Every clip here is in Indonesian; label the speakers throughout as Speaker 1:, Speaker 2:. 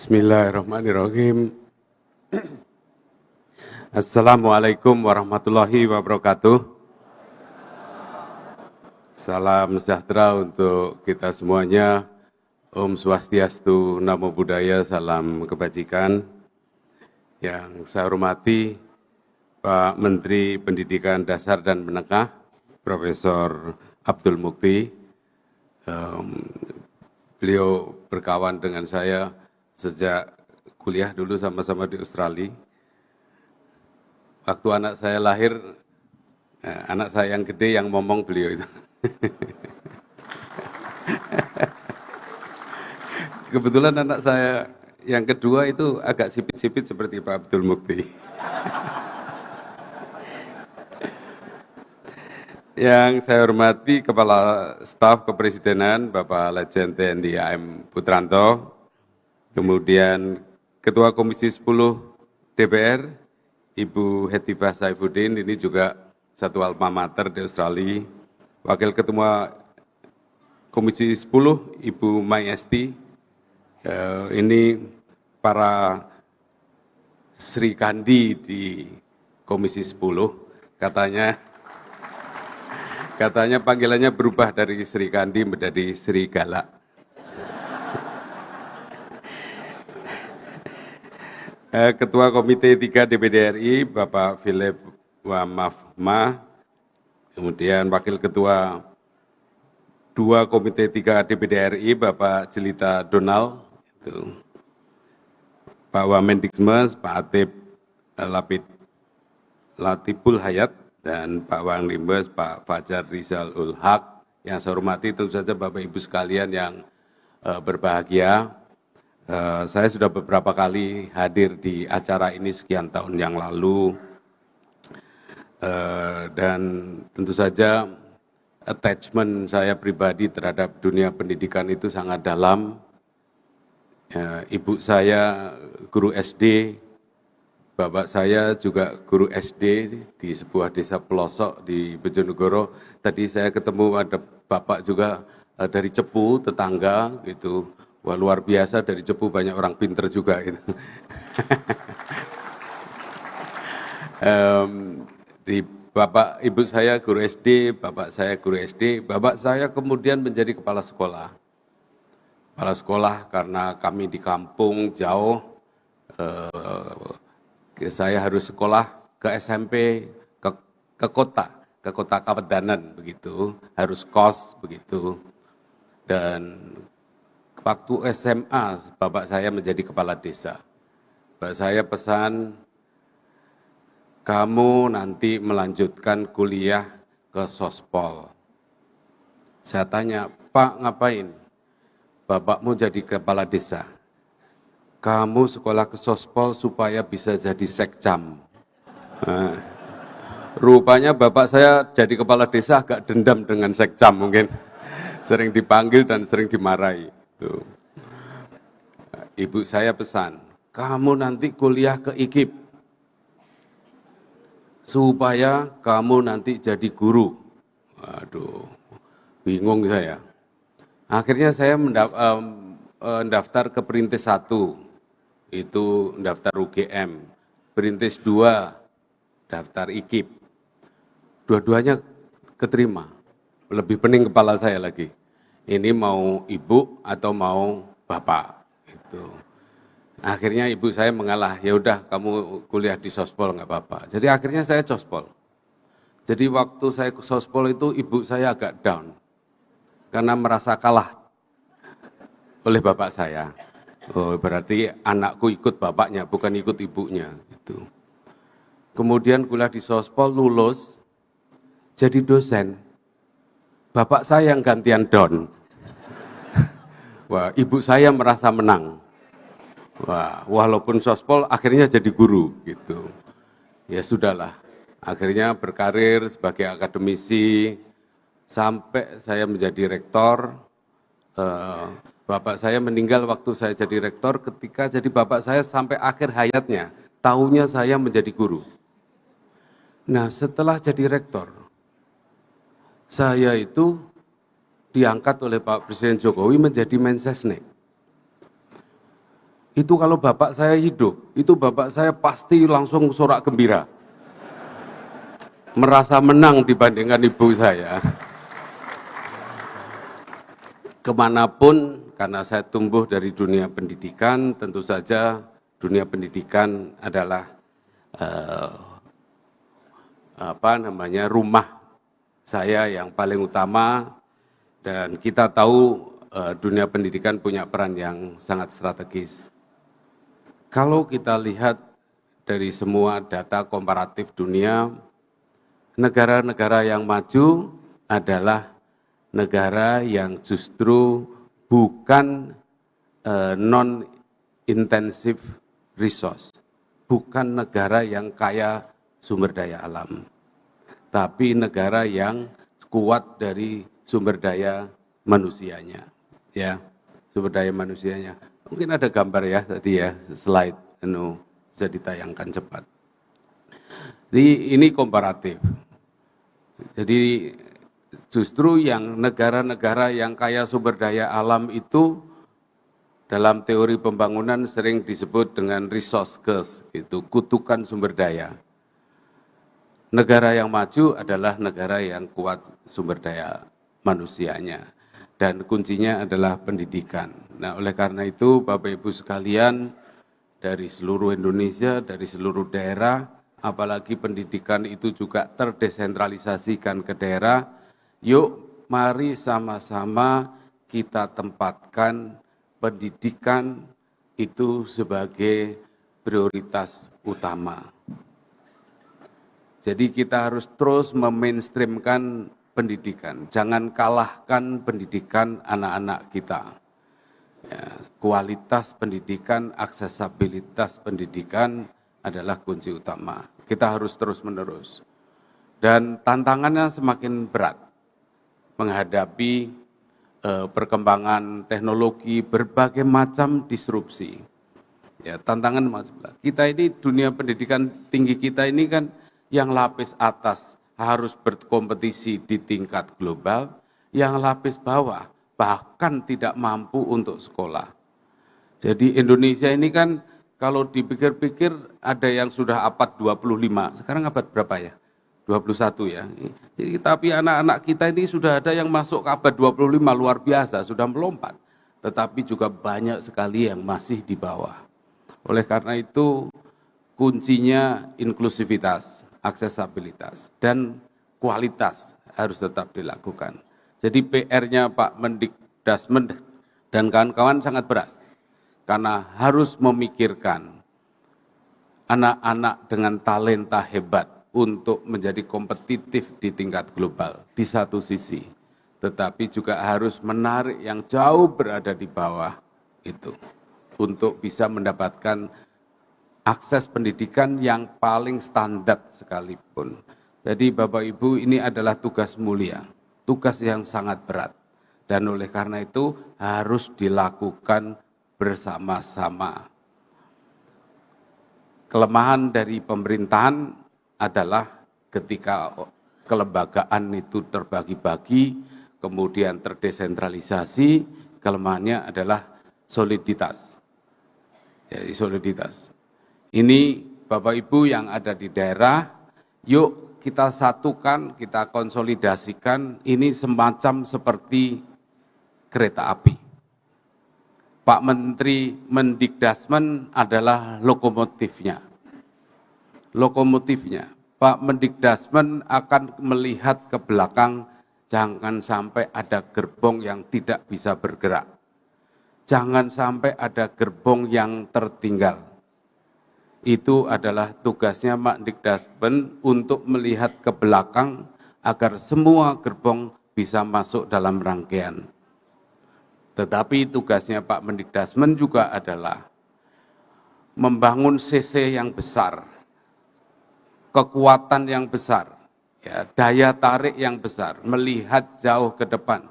Speaker 1: Bismillahirrahmanirrahim. Assalamualaikum warahmatullahi wabarakatuh. Salam sejahtera untuk kita semuanya. Om Swastiastu, Namo Buddhaya, salam kebajikan. Yang saya hormati Pak Menteri Pendidikan Dasar dan Menengah, Profesor Abdul Mukti. Beliau berkawan dengan saya sejak kuliah dulu sama-sama di Australia. Waktu anak saya lahir, anak saya yang gede yang ngomong beliau itu. Kebetulan anak saya yang kedua itu agak sipit-sipit seperti Pak Abdul Mukti. Yang saya hormati Kepala Staf Kepresidenan Bapak Legend TNI AM Putranto, kemudian Ketua Komisi 10 DPR, Ibu Hetifah Saifuddin, ini juga satu alma mater di Australia. Wakil Ketua Komisi 10, Ibu Mai Esti, ini para Sri Kandi di Komisi 10, katanya panggilannya berubah dari Sri Kandi menjadi Sri Galak. Ketua Komite 3 DPD RI, Bapak Philip Wamafma, kemudian Wakil Ketua 2 Komite 3 DPD RI, Bapak Jelita Donald, Pak Wamendikmes, Pak Atib Latiful Hayat, dan Pak Wanglimbes, Pak Fajar Rizal Ul Haq. Yang saya hormati tentu saja Bapak Ibu sekalian yang berbahagia. Saya sudah beberapa kali hadir di acara ini sekian tahun yang lalu, dan tentu saja attachment saya pribadi terhadap dunia pendidikan itu sangat dalam. Ibu saya guru SD, bapak saya juga guru SD di sebuah desa pelosok di Bojonegoro. Tadi saya ketemu ada bapak juga dari Cepu, tetangga gitu. Wah, luar biasa, dari Cepu banyak orang pinter juga gitu. Di bapak ibu saya guru SD, bapak saya guru SD, bapak saya kemudian menjadi kepala sekolah. Kepala sekolah karena kami di kampung jauh, saya harus sekolah ke SMP, ke kota Kawedanan begitu, harus kos begitu. Dan waktu SMA, bapak saya menjadi kepala desa. Bapak saya pesan, kamu nanti melanjutkan kuliah ke Sospol. Saya tanya, Pak ngapain? Bapakmu jadi kepala desa. Kamu sekolah ke Sospol supaya bisa jadi sekcam. Nah, rupanya bapak saya jadi kepala desa agak dendam dengan sekcam mungkin. Sering dipanggil dan sering dimarahi. Tuh. Ibu saya pesan, kamu nanti kuliah ke IKIP supaya kamu nanti jadi guru. Waduh, bingung saya. Akhirnya saya mendaftar ke Perintis 1, itu daftar UGM. Perintis 2, daftar IKIP. Dua-duanya keterima. Lebih pening kepala saya lagi. Ini mau ibu atau mau bapak. Itu. Akhirnya ibu saya mengalah, ya udah kamu kuliah di Sospol nggak apa-apa. Jadi akhirnya saya Sospol. Jadi waktu saya ke Sospol itu ibu saya agak down karena merasa kalah oleh bapak saya. Oh, berarti anakku ikut bapaknya, bukan ikut ibunya. Gitu. Kemudian kuliah di Sospol, lulus, jadi dosen. Bapak saya yang gantian down. Wah, ibu saya merasa menang. Wah, walaupun Sospol akhirnya jadi guru gitu. Ya sudahlah. Akhirnya berkarir sebagai akademisi sampai saya menjadi rektor. Bapak saya meninggal waktu saya jadi rektor, ketika jadi bapak saya sampai akhir hayatnya, tahunya saya menjadi guru. Nah, setelah jadi rektor, saya itu diangkat oleh Pak Presiden Jokowi menjadi Mensesnek. Itu kalau bapak saya hidup, itu bapak saya pasti langsung sorak gembira. Merasa menang dibandingkan ibu saya. Kemanapun, karena saya tumbuh dari dunia pendidikan, tentu saja dunia pendidikan adalah rumah saya yang paling utama, dan kita tahu dunia pendidikan punya peran yang sangat strategis. Kalau kita lihat dari semua data komparatif dunia, negara-negara yang maju adalah negara yang justru bukan non-intensive resource, bukan negara yang kaya sumber daya alam, tapi negara yang kuat dari sumber daya manusianya, ya, sumber daya manusianya. Mungkin ada gambar ya tadi ya, slide, bisa ditayangkan cepat. Jadi ini komparatif. Jadi justru yang negara-negara yang kaya sumber daya alam itu dalam teori pembangunan sering disebut dengan resource curse, itu kutukan sumber daya. Negara yang maju adalah negara yang kuat sumber daya manusianya, dan kuncinya adalah pendidikan. Nah, oleh karena itu Bapak Ibu sekalian, dari seluruh Indonesia, dari seluruh daerah, apalagi pendidikan itu juga terdesentralisasikan ke daerah, yuk mari sama-sama kita tempatkan pendidikan itu sebagai prioritas utama. Jadi kita harus terus memainstreamkan pendidikan, jangan kalahkan pendidikan anak-anak kita. Ya, kualitas pendidikan, aksesabilitas pendidikan adalah kunci utama. Kita harus terus-menerus. Dan tantangannya semakin berat menghadapi perkembangan teknologi, berbagai macam disrupsi. Ya, tantangan macam kita ini, dunia pendidikan tinggi kita ini kan yang lapis atas harus berkompetisi di tingkat global, yang lapis bawah bahkan tidak mampu untuk sekolah. Jadi Indonesia ini kan kalau dipikir-pikir ada yang sudah abad 25, sekarang abad berapa ya? 21 ya. Jadi, tapi anak-anak kita ini sudah ada yang masuk ke abad 25, luar biasa, sudah melompat. Tetapi juga banyak sekali yang masih di bawah. Oleh karena itu kuncinya inklusivitas, aksesabilitas, dan kualitas harus tetap dilakukan. Jadi PR-nya Pak Mendikdasmen dan kawan-kawan sangat berat, karena harus memikirkan anak-anak dengan talenta hebat untuk menjadi kompetitif di tingkat global di satu sisi, tetapi juga harus menarik yang jauh berada di bawah itu untuk bisa mendapatkan akses pendidikan yang paling standar sekalipun. Jadi Bapak Ibu, ini adalah tugas mulia, tugas yang sangat berat, dan oleh karena itu harus dilakukan bersama-sama. Kelemahan dari pemerintahan adalah ketika kelembagaan itu terbagi-bagi, kemudian terdesentralisasi, kelemahannya adalah soliditas. Jadi soliditas. Ini Bapak Ibu yang ada di daerah, yuk kita satukan, kita konsolidasikan, ini semacam seperti kereta api. Pak Menteri Mendikdasmen adalah lokomotifnya. Lokomotifnya. Pak Mendikdasmen akan melihat ke belakang, jangan sampai ada gerbong yang tidak bisa bergerak. Jangan sampai ada gerbong yang tertinggal. Itu adalah tugasnya Pak Mendikdasmen untuk melihat ke belakang agar semua gerbong bisa masuk dalam rangkaian. Tetapi tugasnya Pak Mendikdasmen juga adalah membangun CC yang besar, kekuatan yang besar, ya, daya tarik yang besar, melihat jauh ke depan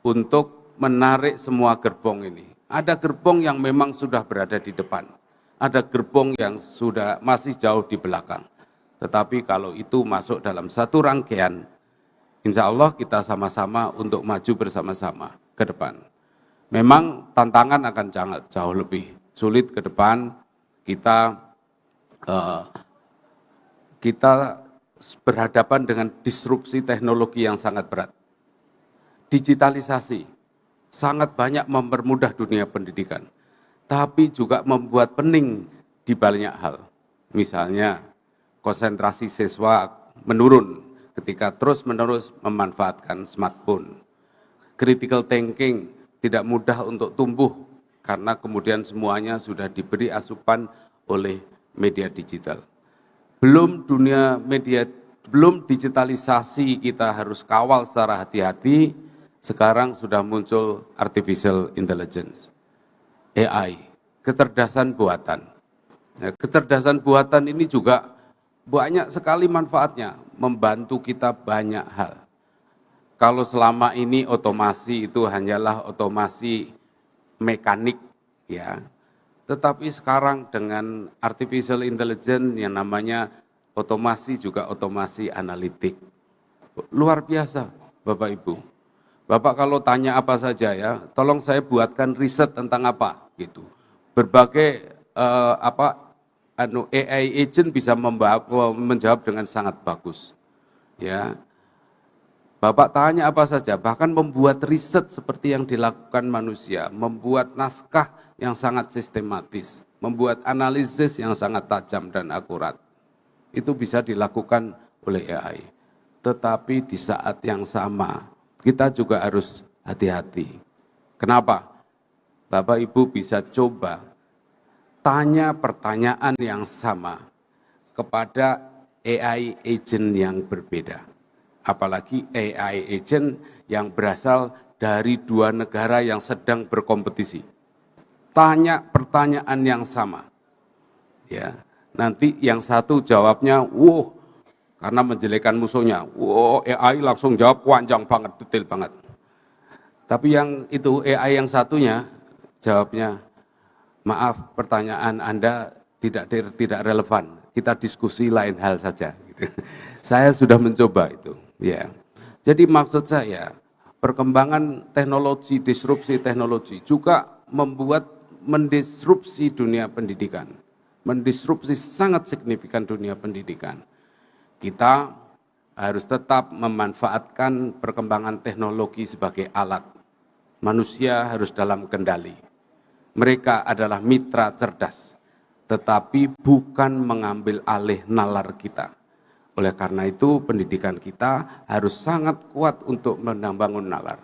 Speaker 1: untuk menarik semua gerbong ini. Ada gerbong yang memang sudah berada di depan, ada gerbong yang sudah masih jauh di belakang. Tetapi kalau itu masuk dalam satu rangkaian, insya Allah kita sama-sama untuk maju bersama-sama ke depan. Memang tantangan akan jauh lebih sulit ke depan. Kita berhadapan dengan disrupsi teknologi yang sangat berat. Digitalisasi sangat banyak mempermudah dunia pendidikan, tapi juga membuat pening di banyak hal. Misalnya, konsentrasi siswa menurun ketika terus-menerus memanfaatkan smartphone. Critical thinking tidak mudah untuk tumbuh karena kemudian semuanya sudah diberi asupan oleh media digital. Belum digitalisasi, kita harus kawal secara hati-hati. Sekarang sudah muncul artificial intelligence, AI, kecerdasan buatan. Nah, kecerdasan buatan ini juga banyak sekali manfaatnya, membantu kita banyak hal. Kalau selama ini otomasi itu hanyalah otomasi mekanik, ya. Tetapi sekarang dengan artificial intelligence yang namanya otomasi juga otomasi analitik. Luar biasa, Bapak Ibu. Bapak kalau tanya apa saja ya, tolong saya buatkan riset tentang apa gitu. Berbagai AI agent bisa menjawab dengan sangat bagus. Ya. Bapak tanya apa saja, bahkan membuat riset seperti yang dilakukan manusia, membuat naskah yang sangat sistematis, membuat analisis yang sangat tajam dan akurat. Itu bisa dilakukan oleh AI. Tetapi di saat yang sama, kita juga harus hati-hati. Kenapa? Bapak Ibu bisa coba tanya pertanyaan yang sama kepada AI agent yang berbeda. Apalagi AI agent yang berasal dari dua negara yang sedang berkompetisi. Tanya pertanyaan yang sama. Ya, nanti yang satu jawabnya, karena menjelekkan musuhnya, AI langsung jawab panjang banget, detail banget. Tapi yang itu AI yang satunya jawabnya, maaf pertanyaan Anda tidak relevan, kita diskusi lain hal saja. Saya sudah mencoba itu. Ya. Jadi maksud saya, perkembangan teknologi, disrupsi teknologi juga mendisrupsi dunia pendidikan. Mendisrupsi sangat signifikan dunia pendidikan. Kita harus tetap memanfaatkan perkembangan teknologi sebagai alat. Manusia harus dalam kendali. Mereka adalah mitra cerdas, tetapi bukan mengambil alih nalar kita. Oleh karena itu, pendidikan kita harus sangat kuat untuk membangun nalar.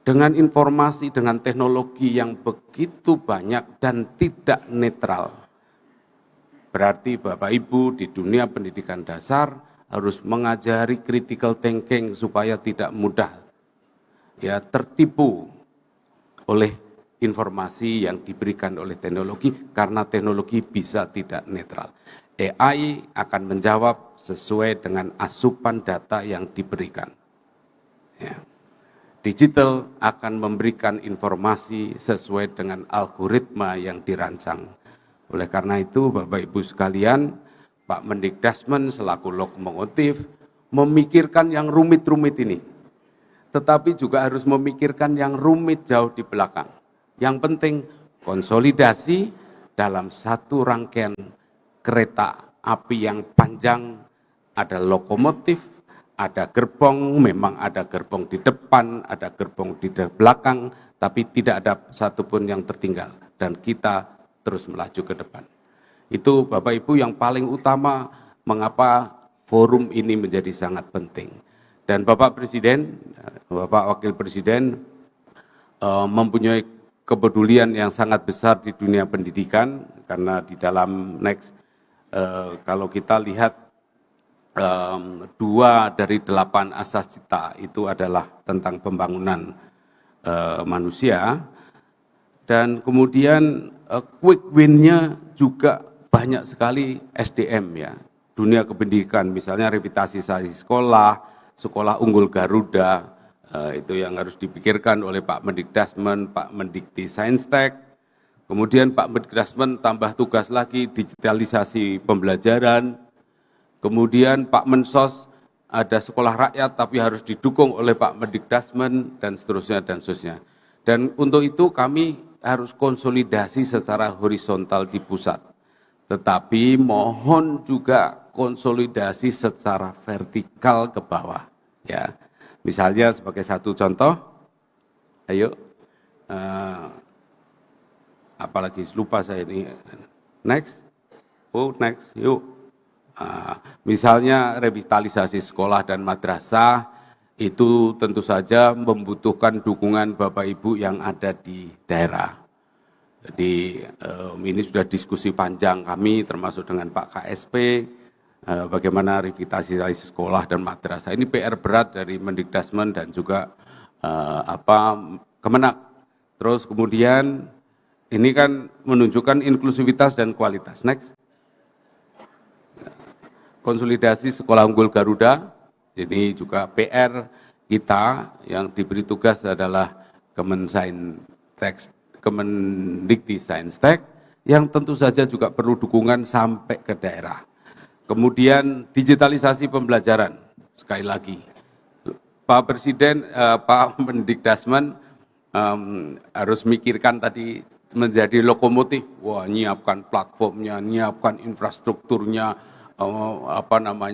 Speaker 1: Dengan informasi, dengan teknologi yang begitu banyak dan tidak netral, berarti Bapak Ibu di dunia pendidikan dasar harus mengajari critical thinking supaya tidak mudah tertipu oleh informasi yang diberikan oleh teknologi, karena teknologi bisa tidak netral. AI akan menjawab sesuai dengan asupan data yang diberikan. Ya. Digital akan memberikan informasi sesuai dengan algoritma yang dirancang. Oleh karena itu, Bapak Ibu sekalian, Pak Mendikdasmen selaku lokomotif memikirkan yang rumit-rumit ini. Tetapi juga harus memikirkan yang rumit jauh di belakang. Yang penting konsolidasi dalam satu rangkaian kereta api yang panjang, ada lokomotif, ada gerbong, memang ada gerbong di depan, ada gerbong di belakang, tapi tidak ada satupun yang tertinggal. Dan kita terus melaju ke depan. Itu Bapak Ibu yang paling utama mengapa forum ini menjadi sangat penting. Dan Bapak Presiden, Bapak Wakil Presiden mempunyai kepedulian yang sangat besar di dunia pendidikan, karena di dalam kalau kita lihat 2 dari 8 asas cita itu adalah tentang pembangunan manusia. Dan kemudian quick win-nya juga banyak sekali SDM ya. Dunia pendidikan, misalnya revitalisasi sekolah, sekolah unggul Garuda, itu yang harus dipikirkan oleh Pak Mendikdasmen, Pak Mendikti Saintek. Kemudian Pak Mendikdasmen tambah tugas lagi digitalisasi pembelajaran. Kemudian Pak Mensos ada sekolah rakyat tapi harus didukung oleh Pak Mendikdasmen dan seterusnya dan seterusnya. Dan untuk itu kami harus konsolidasi secara horizontal di pusat, tetapi mohon juga konsolidasi secara vertikal ke bawah. Ya, misalnya sebagai satu contoh, ayo, apalagi lupa saya ini, next, yuk. Misalnya revitalisasi sekolah dan madrasah, itu tentu saja membutuhkan dukungan Bapak Ibu yang ada di daerah. Jadi ini sudah diskusi panjang kami termasuk dengan Pak KSP, bagaimana revitalisasi sekolah dan madrasah. Ini PR berat dari Mendikdasmen dan juga Kemenak. Terus kemudian ini kan menunjukkan inklusivitas dan kualitas. Next. Konsolidasi sekolah unggul Garuda, ini juga PR kita yang diberi tugas adalah Kemendikti-Saintek, yang tentu saja juga perlu dukungan sampai ke daerah. Kemudian digitalisasi pembelajaran, sekali lagi, Pak Presiden, Pak Mendikdasmen harus mikirkan tadi menjadi lokomotif, wah nyiapkan platformnya, nyiapkan infrastrukturnya,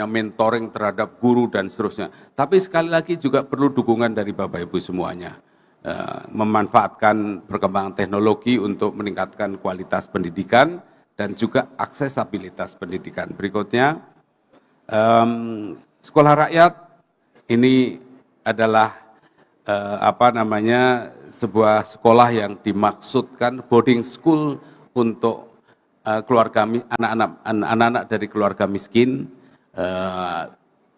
Speaker 1: mentoring terhadap guru dan seterusnya. Tapi sekali lagi juga perlu dukungan dari Bapak Ibu semuanya. Memanfaatkan perkembangan teknologi untuk meningkatkan kualitas pendidikan dan juga aksesabilitas pendidikan. Berikutnya, sekolah rakyat ini adalah sebuah sekolah yang dimaksudkan boarding school untuk keluarga anak-anak dari keluarga miskin.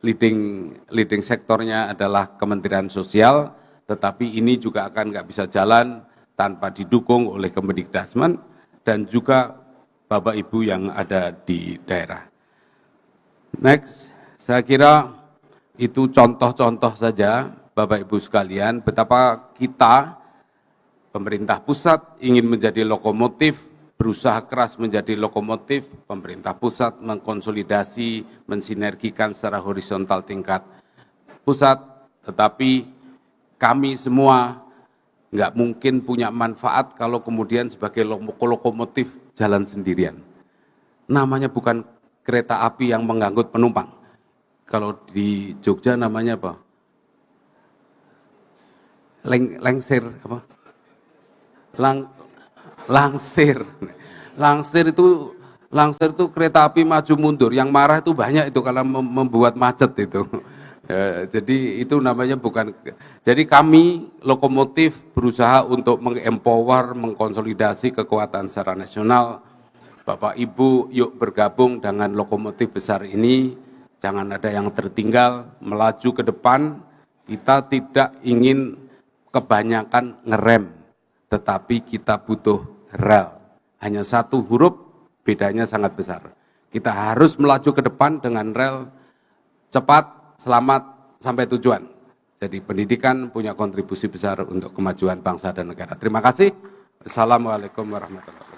Speaker 1: Leading sektornya adalah Kementerian Sosial, tetapi ini juga akan nggak bisa jalan tanpa didukung oleh Kemendikdasmen dan juga Bapak Ibu yang ada di daerah. Next, saya kira itu contoh-contoh saja Bapak Ibu sekalian betapa kita pemerintah pusat ingin menjadi lokomotif, berusaha keras menjadi lokomotif, pemerintah pusat mengkonsolidasi, mensinergikan secara horizontal tingkat pusat, tetapi kami semua nggak mungkin punya manfaat kalau kemudian sebagai lokomotif jalan sendirian. Namanya bukan kereta api yang mengangkut penumpang. Kalau di Jogja namanya apa? Lengsir apa? Langsir itu kereta api maju mundur. Yang marah itu banyak itu karena membuat macet itu. Jadi itu namanya bukan. Jadi kami lokomotif berusaha untuk mengempower, mengkonsolidasi kekuatan secara nasional. Bapak Ibu, yuk bergabung dengan lokomotif besar ini. Jangan ada yang tertinggal, melaju ke depan. Kita tidak ingin kebanyakan ngerem, tetapi kita butuh rel. Hanya satu huruf, bedanya sangat besar. Kita harus melaju ke depan dengan rel cepat, selamat, sampai tujuan. Jadi pendidikan punya kontribusi besar untuk kemajuan bangsa dan negara. Terima kasih. Assalamualaikum warahmatullahi wabarakatuh.